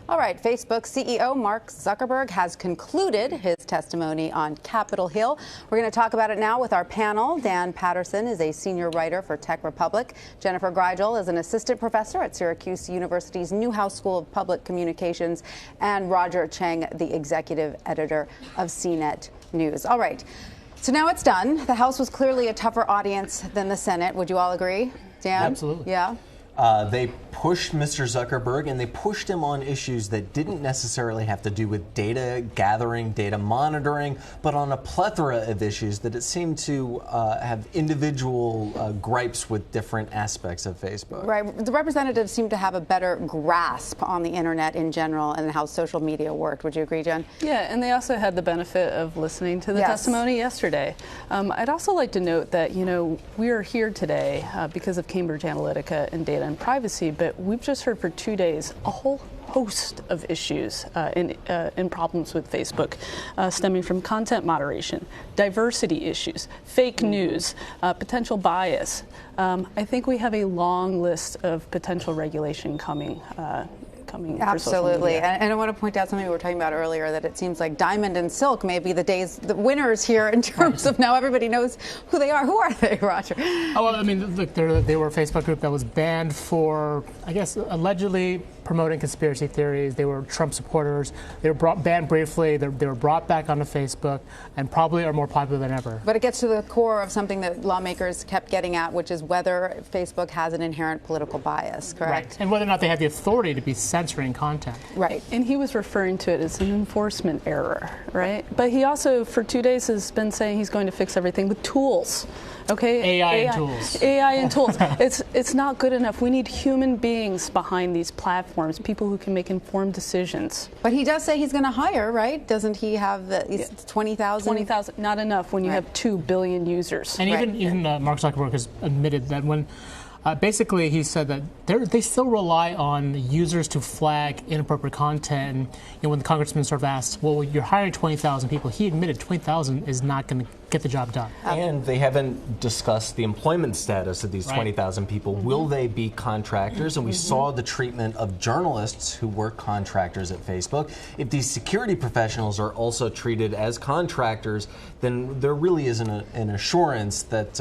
All right, Facebook CEO Mark Zuckerberg has concluded his testimony on Capitol Hill. We're going to talk about it now with our panel. Dan Patterson is a senior writer for Tech Republic. Jennifer Greigel is an assistant professor at Syracuse University's Newhouse School of Public Communications, and Roger Cheng, the executive editor of CNET News. All right, so now it's done. The House was clearly a tougher audience than the Senate. Would you all agree, Dan? Absolutely. Yeah. They pushed Mr. Zuckerberg, and they pushed him on issues that didn't necessarily have to do with data gathering, data monitoring, but on a plethora of issues that it seemed to have individual gripes with different aspects of Facebook. Right. The representatives seem to have a better grasp on the internet in general and how social media worked. Would you agree, Jen? Yeah, and they also had the benefit of listening to the testimony yesterday. I'd also like to note that, we are here today because of Cambridge Analytica and data and privacy, but we've just heard for 2 days a whole host of issues and problems with Facebook, stemming from content moderation, diversity issues, fake news, potential bias. I think we have a long list of potential regulation coming. Absolutely. And I want to point out something we were talking about earlier, that it seems like Diamond and Silk may be the winners here in terms of now everybody knows who they are. Who are they, Roger? Oh, well, I mean, look, they were a Facebook group that was banned for, I guess, allegedly promoting conspiracy theories. They were Trump supporters. They were banned briefly. They were brought back onto Facebook and probably are more popular than ever. But it gets to the core of something that lawmakers kept getting at, which is whether Facebook has an inherent political bias, correct? Right. And whether or not they have the authority to be censoring content. Right. And he was referring to it as an enforcement error, right? But he also, for 2 days, has been saying he's going to fix everything with tools. Okay, AI and tools. AI and tools. It's not good enough. We need human beings behind these platforms, people who can make informed decisions. But he does say he's going to hire, right? Doesn't he have 20,000? 20,000, not enough when you have 2 billion users. And even Mark Zuckerberg has admitted that when basically he said that they still rely on users to flag inappropriate content. And when the congressman sort of asked, well, you're hiring 20,000 people, he admitted 20,000 is not going to get the job done. And they haven't discussed the employment status of these 20,000 people. Will they be contractors? And we saw the treatment of journalists who were contractors at Facebook. If these security professionals are also treated as contractors, then there really isn't an assurance that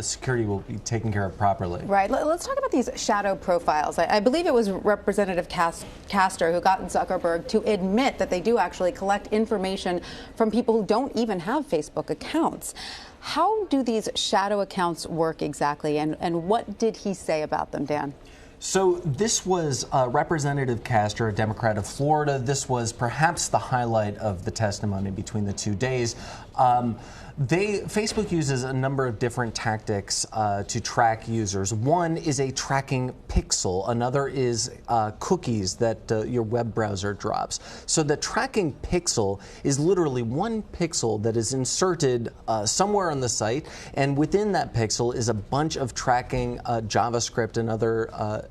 security will be taken care of properly. Right. Let's talk about these shadow profiles. I believe it was Representative Castor who got Zuckerberg to admit that they do actually collect information from people who don't even have Facebook accounts. How do these shadow accounts work exactly, and what did he say about them, Dan? So this was Representative Castor, a Democrat of Florida. This was perhaps the highlight of the testimony between the 2 days. Facebook uses a number of different tactics to track users. One is a tracking pixel. Another is cookies that your web browser drops. So the tracking pixel is literally one pixel that is inserted somewhere on the site, and within that pixel is a bunch of tracking JavaScript and other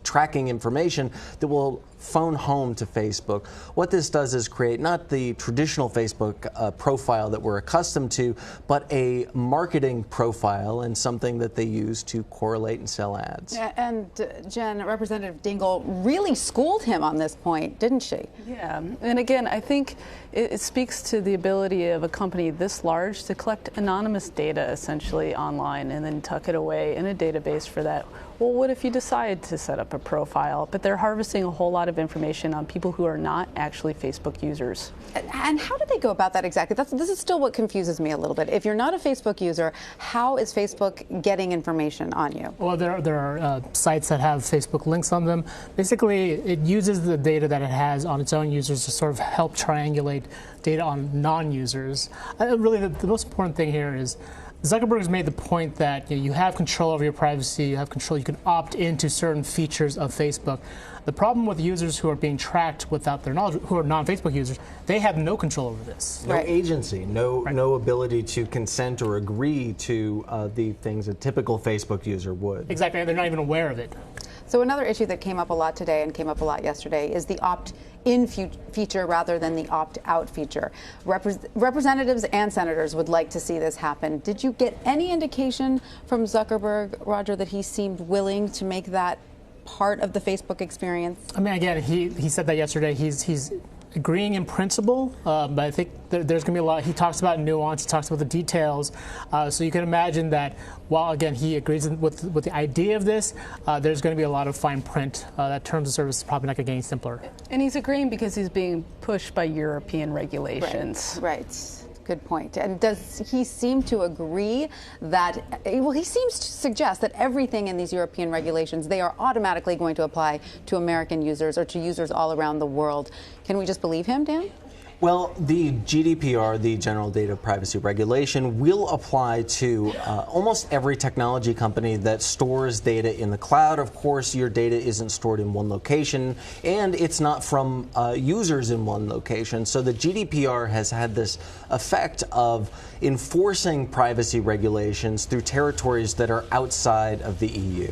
tracking information that will phone home to Facebook. What this does is create not the traditional Facebook profile that we're accustomed to, but a marketing profile and something that they use to correlate and sell ads. And Jen, Representative Dingell really schooled him on this point, didn't she? Yeah, and again, I think it speaks to the ability of a company this large to collect anonymous data essentially online and then tuck it away in a database for that. Well, what if you decide to set up a profile, but they're harvesting a whole lot of information on people who are not actually Facebook users? And how do they go about that exactly? This is still what confuses me a little bit. If you're not a Facebook user, how is Facebook getting information on you? Well, there are sites that have Facebook links on them. Basically, it uses the data that it has on its own users to sort of help triangulate data on non-users. Really, the most important thing here is Zuckerberg has made the point that you have control over your privacy, you have control, you can opt into certain features of Facebook. The problem with users who are being tracked without their knowledge, who are non-Facebook users, they have no control over this. No agency, no ability to consent or agree to the things a typical Facebook user would. Exactly, they're not even aware of it. So another issue that came up a lot today and came up a lot yesterday is the opt-in feature rather than the opt-out feature. Representatives and senators would like to see this happen. Did you get any indication from Zuckerberg, Roger, that he seemed willing to make that part of the Facebook experience? I mean, again, he said that yesterday. He's agreeing in principle, but I think there's going to be a lot. He talks about nuance. He talks about the details. So you can imagine that while, again, he agrees with the idea of this, there's going to be a lot of fine print. That terms of service is probably not going to get any simpler. And he's agreeing because he's being pushed by European regulations. Right. Good point. And does he seem to agree that, well, he seems to suggest that everything in these European regulations, they are automatically going to apply to American users or to users all around the world. Can we just believe him, Dan? Well, the GDPR, the General Data Privacy Regulation, will apply to almost every technology company that stores data in the cloud. Of course, your data isn't stored in one location, and it's not from users in one location. So the GDPR has had this effect of enforcing privacy regulations through territories that are outside of the EU.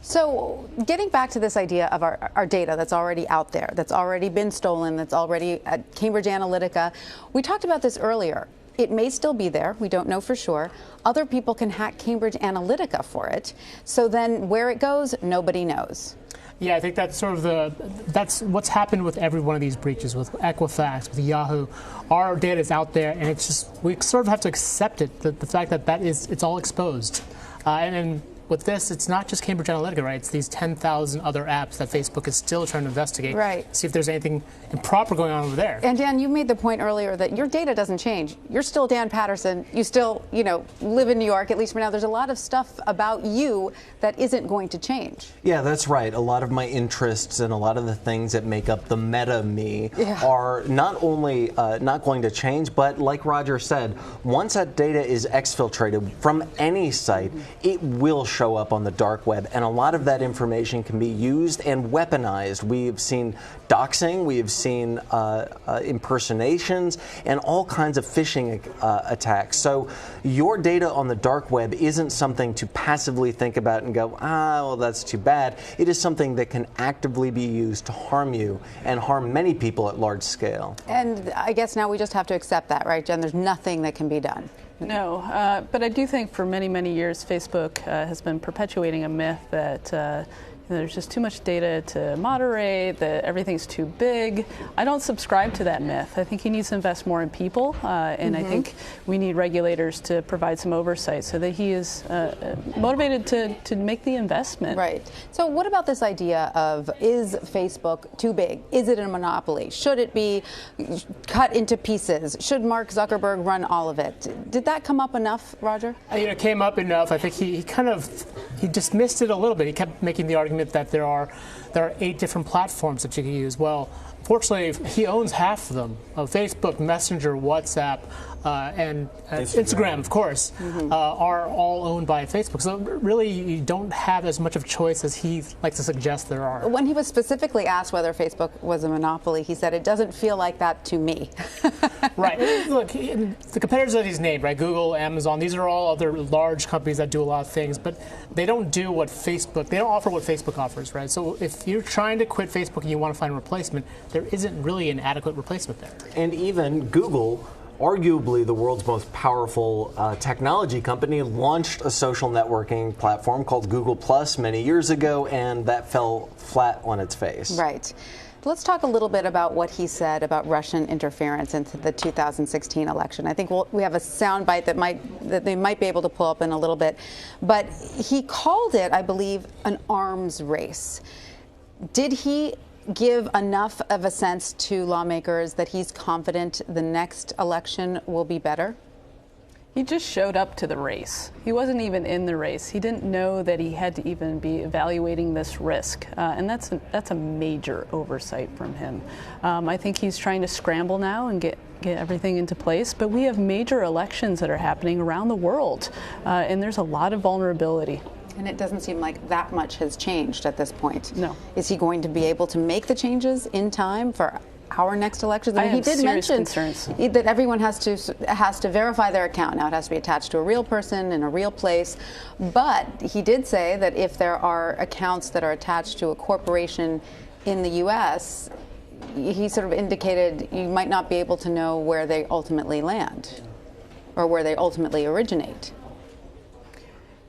So getting back to this idea of our data that's already out there, that's already been stolen, that's already at Cambridge Analytica, we talked about this earlier. It may still be there. We don't know for sure. Other people can hack Cambridge Analytica for it. So then where it goes, nobody knows. Yeah, I think that's sort of that's what's happened with every one of these breaches, with Equifax, with Yahoo. Our data is out there, and it's just, we sort of have to accept it, the fact that it's all exposed. And with this, it's not just Cambridge Analytica, right? It's these 10,000 other apps that Facebook is still trying to investigate. Right. See if there's anything improper going on over there. And Dan, you made the point earlier that your data doesn't change. You're still Dan Patterson. You still, live in New York, at least for now. There's a lot of stuff about you that isn't going to change. Yeah, that's right. A lot of my interests and a lot of the things that make up the meta me are not only not going to change, but like Roger said, once that data is exfiltrated from any site, it will show up on the dark web, and a lot of that information can be used and weaponized. We've seen doxing, we have seen impersonations, and all kinds of phishing attacks. So your data on the dark web isn't something to passively think about and go, well, that's too bad. It is something that can actively be used to harm you and harm many people at large scale. And I guess now we just have to accept that, right, Jen? There's nothing that can be done. No, but I do think for many, many years, Facebook has been perpetuating a myth that there's just too much data to moderate, that everything's too big. I don't subscribe to that myth. I think he needs to invest more in people, and I think we need regulators to provide some oversight so that he is motivated to make the investment. Right. So what about this idea of, is Facebook too big? Is it a monopoly? Should it be cut into pieces? Should Mark Zuckerberg run all of it? Did that come up enough, Roger? It came up enough. I think he dismissed it a little bit. He kept making the argument that there are 8 different platforms that you can use. Well, fortunately, he owns half of them: Facebook, Messenger, WhatsApp, and Instagram, of course, are all owned by Facebook. So really, you don't have as much of a choice as he likes to suggest there are. When he was specifically asked whether Facebook was a monopoly, he said, "It doesn't feel like that to me." Right. Look, the competitors that he's named, right? Google, Amazon, these are all other large companies that do a lot of things, but they don't do what they don't offer what Facebook offers, right? So if you're trying to quit Facebook and you want to find a replacement, there isn't really an adequate replacement there. And even Google, arguably the world's most powerful technology company, launched a social networking platform called Google Plus many years ago, and that fell flat on its face. Right. Let's talk a little bit about what he said about Russian interference into the 2016 election. I think we have a soundbite that they might be able to pull up in a little bit. But he called it, I believe, an arms race. Did he give enough of a sense to lawmakers that he's confident the next election will be better? He just showed up to the race. He wasn't even in the race. He didn't know that he had to even be evaluating this risk, and that's a major oversight from him. I think he's trying to scramble now and get everything into place, but we have major elections that are happening around the world, and there's a lot of vulnerability. And it doesn't seem like that much has changed at this point. No. Is he going to be able to make the changes in time for our next elections? I mean, he did mention concerns that everyone has to verify their account. Now it has to be attached to a real person in a real place. But he did say that if there are accounts that are attached to a corporation in the U.S., he sort of indicated you might not be able to know where they ultimately land or where they ultimately originate.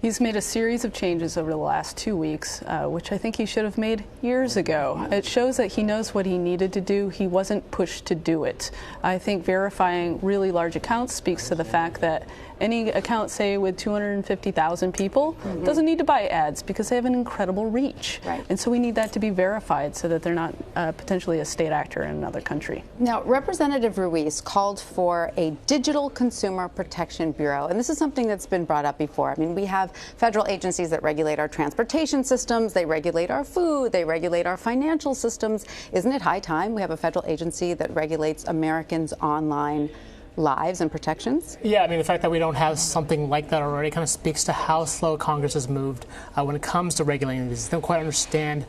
He's made a series of changes over the last 2 weeks, which I think he should have made years ago. It shows that he knows what he needed to do. He wasn't pushed to do it. I think verifying really large accounts speaks to the fact that any account, say, with 250,000 people, doesn't need to buy ads because they have an incredible reach. Right. And so we need that to be verified so that they're not potentially a state actor in another country. Now, Representative Ruiz called for a Digital Consumer Protection Bureau, and this is something that's been brought up before. I mean, we have federal agencies that regulate our transportation systems, they regulate our food, they regulate our financial systems. Isn't it high time we have a federal agency that regulates Americans' online lives and protections? Yeah, I mean, the fact that we don't have something like that already kind of speaks to how slow Congress has moved when it comes to regulating these. They don't quite understand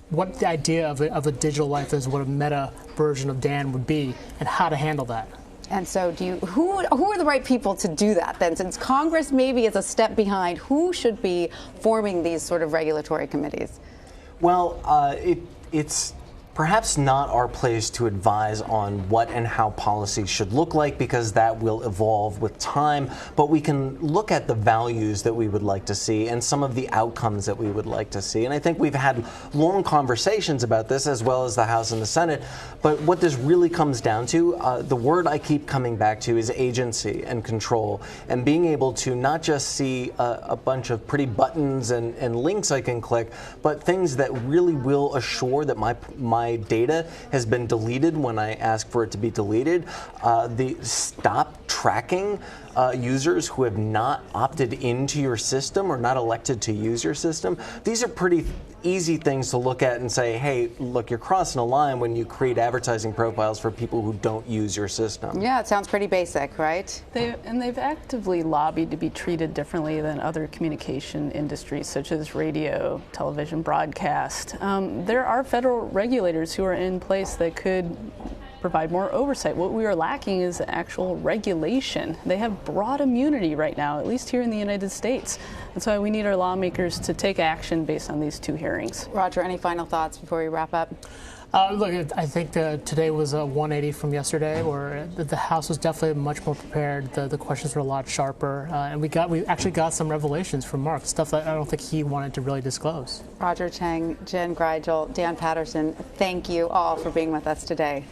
what the idea of a digital life is, what a meta version of Dan would be, and how to handle that. And so who are the right people to do that then? Since Congress maybe is a step behind, who should be forming these sort of regulatory committees? Well, it's perhaps not our place to advise on what and how policy should look like, because that will evolve with time, but we can look at the values that we would like to see and some of the outcomes that we would like to see. And I think we've had long conversations about this, as well as the House and the Senate, but what this really comes down to, the word I keep coming back to is agency and control, and being able to not just see a bunch of pretty buttons and links I can click, but things that really will assure that my data has been deleted when I ask for it to be deleted. The stop tracking users who have not opted into your system or not elected to use your system. These are pretty easy things to look at and say, hey, look, you're crossing a line when you create advertising profiles for people who don't use your system. Yeah, it sounds pretty basic, right? They've actively lobbied to be treated differently than other communication industries, such as radio, television, broadcast. There are federal regulators who are in place that could provide more oversight. What we are lacking is actual regulation. They have broad immunity right now, at least here in the United States. That's why we need our lawmakers to take action based on these two hearings. Roger, any final thoughts before we wrap up? Look, I think today was a 180 from yesterday, where the House was definitely much more prepared. The questions were a lot sharper, and we actually got some revelations from Mark, stuff that I don't think he wanted to really disclose. Roger Cheng, Jen Greigel, Dan Patterson, thank you all for being with us today.